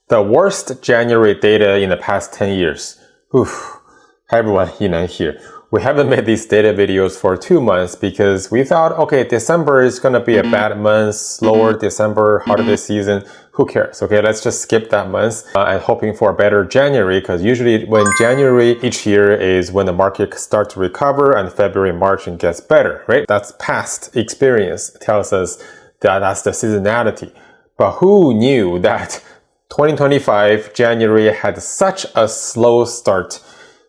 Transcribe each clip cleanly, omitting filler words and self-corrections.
The worst January data in the past 10 years. Oof. Hi everyone, YiNan here. We haven't made these data videos for 2 months because we thought, okay, December is going to be a bad month, slower December, holiday season. Who cares? Okay, let's just skip that month and hoping for a better January, because usually when January each year is when the market starts to recover and February, March and gets better, right? That's past experience. It tells us that that's the seasonality. But who knew that 2025 January had such a slow start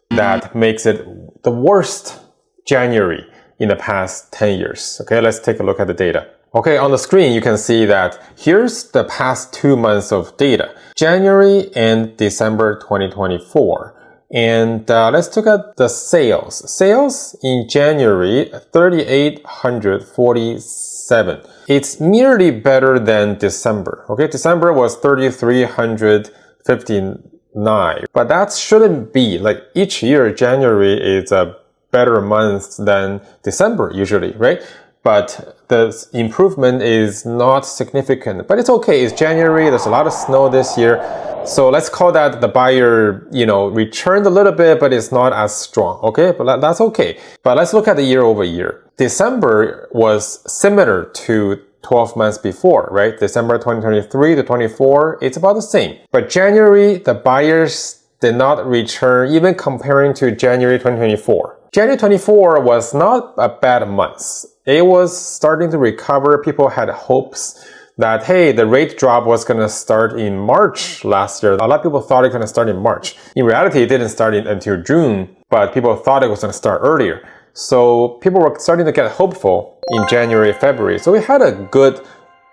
that makes it the worst January in the past 10 years. Okay, let's take a look at the data. Okay, on the screen, you can see that here's the past 2 months of data, January and December 2024. And let's look at the sales. Sales in January, 3,847. It's merely better than December. Okay, December was 3,359. But that shouldn't be. Like each year, January is a better month than December usually, right? But the improvement is not significant. But it's okay. It's January. There's a lot of snow this year. So let's call that the buyer, returned a little bit, but it's not as strong. Okay, but that's okay. But let's look at the year over year. December was similar to 12 months before, right? December 2023 to 24, it's about the same. But January, the buyers did not return, even comparing to January 2024. January 24 was not a bad month. It was starting to recover. People had hopes that, hey, the rate drop was going to start in March last year. A lot of people thought it was going to start in March. In reality, it didn't start until June, but people thought it was going to start earlier. So people were starting to get hopeful in January, February. So we had a good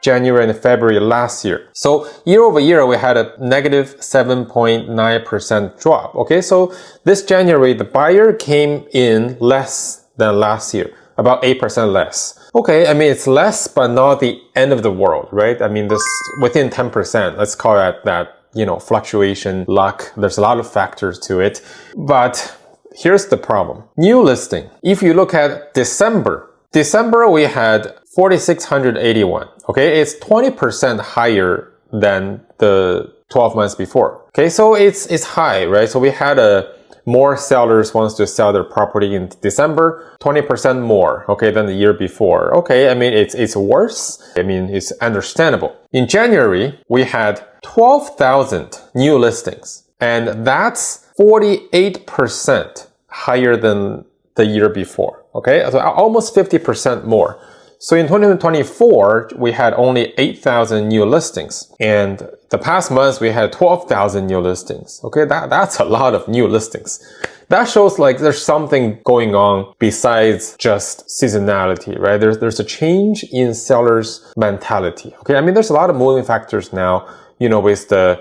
January and February last year. So year over year, we had a negative 7.9% drop. Okay, so this January, the buyer came in less than last year, about 8% less. Okay, I mean, it's less, but not the end of the world, right? I mean, this within 10%, let's call it that, fluctuation, luck. There's a lot of factors to it. But here's the problem. New listing. If you look at December we had 4,681. Okay, it's 20% higher than the 12 months before. Okay, so it's high, right? So we had more sellers wants to sell their property in December, 20% more, okay, than the year before. Okay, I mean, it's worse. I mean, it's understandable. In January, we had 12,000 new listings, and that's 48% higher than the year before. Okay, so almost 50% more. So in 2024, we had only 8,000 new listings. And the past months, we had 12,000 new listings. Okay, that's a lot of new listings. That shows like there's something going on besides just seasonality, right? There's a change in sellers' mentality. Okay, I mean, there's a lot of moving factors now, with the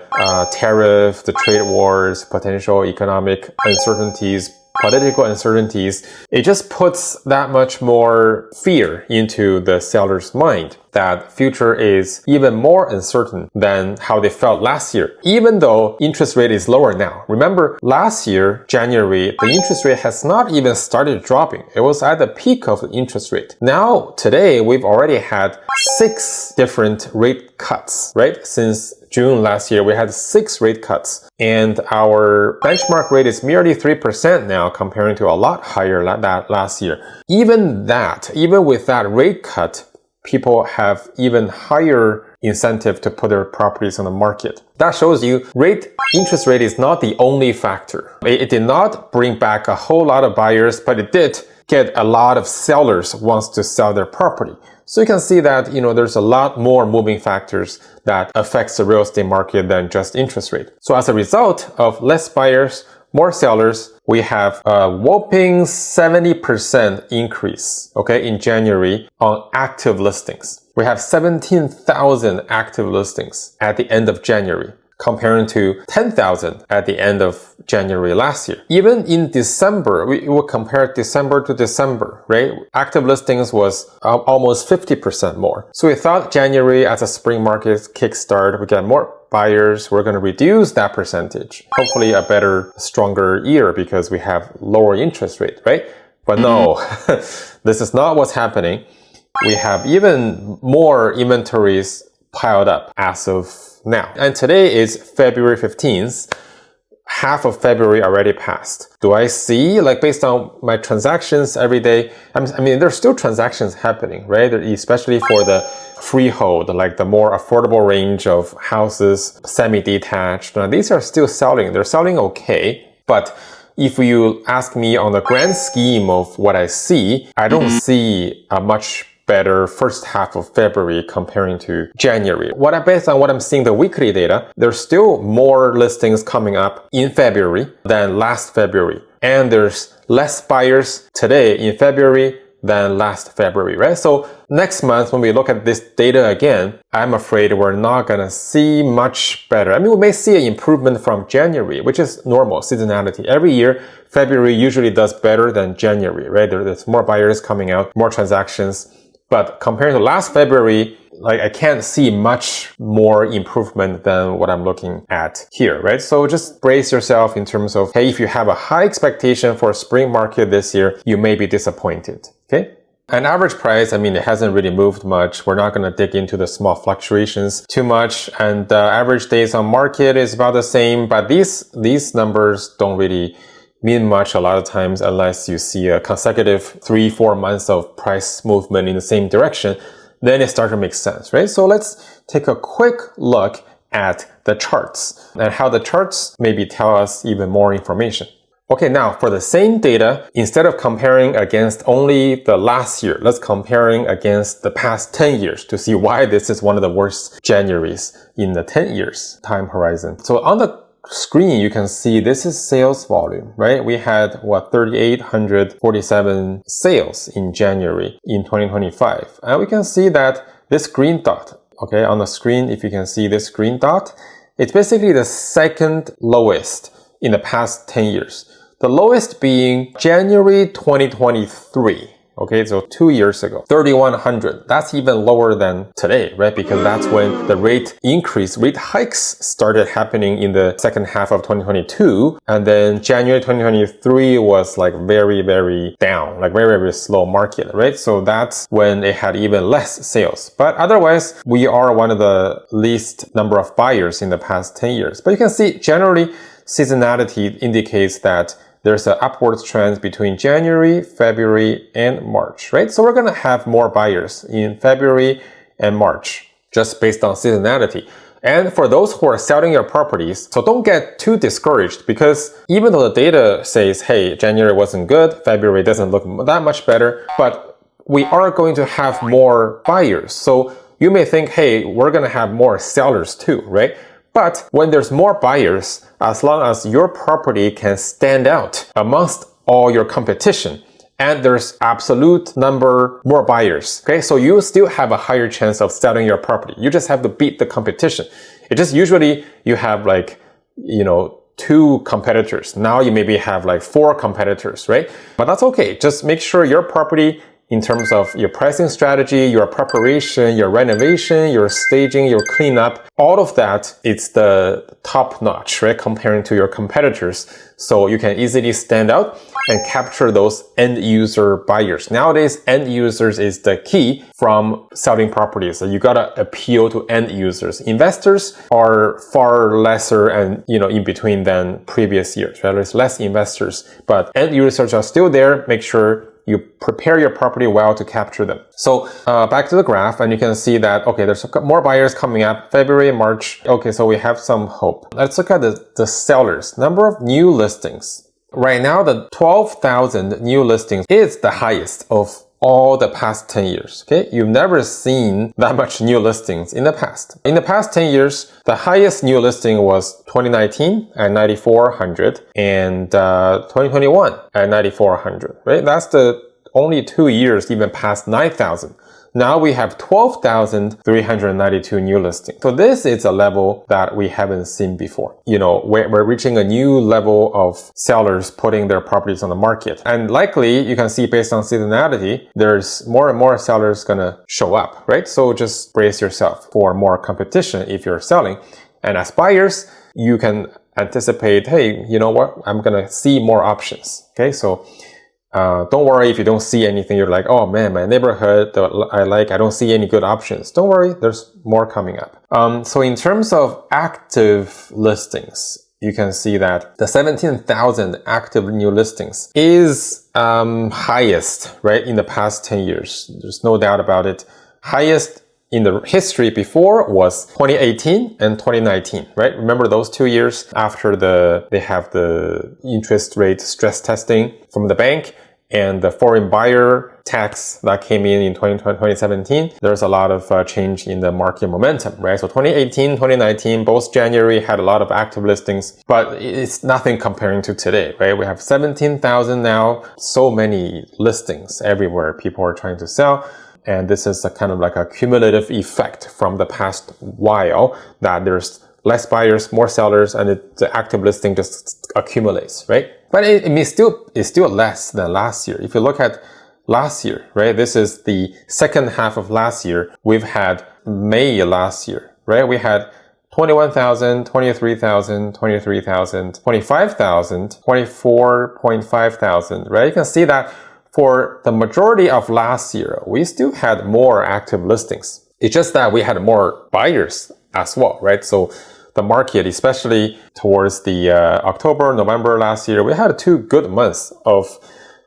tariff, the trade wars, potential economic uncertainties, political uncertainties. It just puts that much more fear into the seller's mind that future is even more uncertain than how they felt last year, even though interest rate is lower now. Remember, last year, January, the interest rate has not even started dropping. It was at the peak of the interest rate. Now, today, we've already had 6 different rate cuts, right? Since June last year, we had 6 rate cuts, and our benchmark rate is merely 3% now, comparing to a lot higher than that last year. Even with that rate cut, people have even higher incentive to put their properties on the market. That shows you interest rate is not the only factor. It did not bring back a whole lot of buyers, but it did get a lot of sellers wants to sell their property. So you can see that, there's a lot more moving factors that affects the real estate market than just interest rate. So as a result of less buyers, more sellers, we have a whopping 70% increase, okay, in January on active listings. We have 17,000 active listings at the end of January, comparing to 10,000 at the end of January last year. Even in December, we will compare December to December, right? Active listings was almost 50% more. So we thought January as a spring market kickstart, we get more buyers, we're going to reduce that percentage. Hopefully a better, stronger year because we have lower interest rate, right? But no, this is not what's happening. We have even more inventories piled up as of now. And today is February 15th. Half of February already passed. Do I see, like based on my transactions every day, I mean, there's still transactions happening, right? Especially for the freehold, like the more affordable range of houses, semi-detached. Now, these are still selling. They're selling okay. But if you ask me on the grand scheme of what I see, I don't see a much better first half of February comparing to January. Based on what I'm seeing the weekly data, there's still more listings coming up in February than last February. And there's less buyers today in February than last February, right? So next month, when we look at this data again, I'm afraid we're not gonna see much better. I mean, we may see an improvement from January, which is normal seasonality. Every year, February usually does better than January, right? There's more buyers coming out, more transactions. But compared to last February, like I can't see much more improvement than what I'm looking at here, right? So just brace yourself in terms of, hey, if you have a high expectation for a spring market this year, you may be disappointed, okay? An average price, I mean, it hasn't really moved much. We're not going to dig into the small fluctuations too much. And average days on market is about the same, but these numbers don't really mean much a lot of times unless you see a consecutive 3-4 months of price movement in the same direction, then it starts to make sense, right? So let's take a quick look at the charts and how the charts maybe tell us even more information. Okay, now for the same data, instead of comparing against only the last year, let's comparing against the past 10 years to see why this is one of the worst Januaries in the 10 years time horizon. So on the screen, you can see this is sales volume, right? We had 3,847 sales in January in 2025. And we can see that this green dot, okay, on the screen, if you can see this green dot, it's basically the second lowest in the past 10 years. The lowest being January 2023. Okay, so 2 years ago, 3,100. That's even lower than today, right? Because that's when the rate hikes started happening in the second half of 2022. And then January 2023 was like very, very down, like very, very slow market, right? So that's when it had even less sales. But otherwise, we are one of the least number of buyers in the past 10 years. But you can see generally seasonality indicates that there's an upwards trend between January, February, and March, right? So we're going to have more buyers in February and March, just based on seasonality. And for those who are selling your properties, so don't get too discouraged because even though the data says, hey, January wasn't good, February doesn't look that much better, but we are going to have more buyers. So you may think, hey, we're going to have more sellers too, right? But when there's more buyers, as long as your property can stand out amongst all your competition, and there's absolute number more buyers, okay? So you still have a higher chance of selling your property. You just have to beat the competition. It just usually you have like, 2 competitors. Now you maybe have like 4 competitors, right? But that's okay. Just make sure your property, in terms of your pricing strategy, your preparation, your renovation, your staging, your cleanup, all of that, it's the top notch, right? Comparing to your competitors. So you can easily stand out and capture those end user buyers. Nowadays, end users is the key from selling properties. So you gotta appeal to end users. Investors are far lesser and, in between than previous years, right? There's less investors, but end users are still there. Make sure you prepare your property well to capture them. So back to the graph, and you can see that, okay, there's more buyers coming up, February, March. Okay, so we have some hope. Let's look at the sellers. Number of new listings. Right now, the 12,000 new listings is the highest of all the past 10 years, okay? You've never seen that much new listings in the past. In the past 10 years, the highest new listing was 2019 at 9,400 and 2021 at 9,400, right? That's the only 2 years even past 9,000. Now we have 12,392 new listings. So this is a level that we haven't seen before. We're reaching a new level of sellers putting their properties on the market. And likely, you can see based on seasonality, there's more and more sellers gonna show up, right? So just brace yourself for more competition if you're selling. And as buyers, you can anticipate, hey, you know what? I'm gonna see more options, okay? So Don't worry if you don't see anything. You're like, oh man, my neighborhood that I don't see any good options. Don't worry, there's more coming up. So in terms of active listings, you can see that the 17,000 active new listings is highest, right, in the past 10 years. There's no doubt about it. Highest in the history before was 2018 and 2019, right? Remember those 2 years after they have the interest rate stress testing from the bank and the foreign buyer tax that came in 2017, there's a lot of change in the market momentum, right? So 2018, 2019, both January had a lot of active listings, but it's nothing comparing to today, right? We have 17,000 now, so many listings everywhere. People are trying to sell. And this is a kind of like a cumulative effect from the past while that there's less buyers, more sellers, and the active listing just accumulates, right? But it's still less than last year. If you look at last year, right? This is the second half of last year. We've had May last year, right? We had 21,000, 23,000, 23,000, 25,000, 24,500, right? You can see that for the majority of last year, we still had more active listings. It's just that we had more buyers as well, right? So the market, especially towards the October, November last year, we had 2 good months of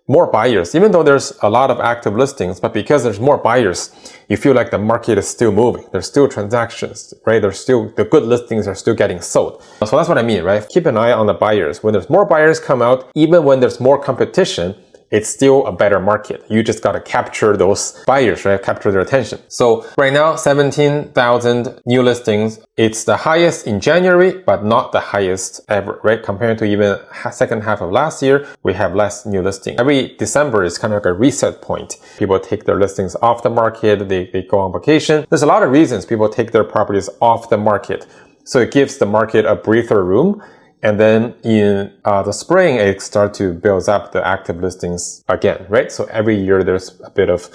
more buyers, even though there's a lot of active listings, but because there's more buyers, you feel like the market is still moving. There's still transactions, right? The good listings are still getting sold. So that's what I mean, right? Keep an eye on the buyers. When there's more buyers come out, even when there's more competition, it's still a better market. You just got to capture those buyers, right? Capture their attention. So right now, 17,000 new listings. It's the highest in January, but not the highest ever, right? Compared to even second half of last year, we have less new listings. Every December is kind of like a reset point. People take their listings off the market. They go on vacation. There's a lot of reasons people take their properties off the market. So it gives the market a breather room. And then in the spring, it starts to build up the active listings again, right? So every year there's a bit of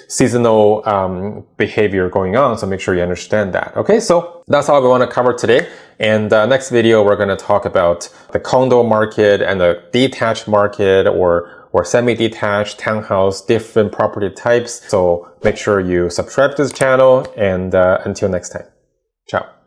seasonal behavior going on. So make sure you understand that. Okay, so that's all we want to cover today. And next video, we're going to talk about the condo market and the detached market or semi-detached, townhouse, different property types. So make sure you subscribe to this channel and until next time. Ciao.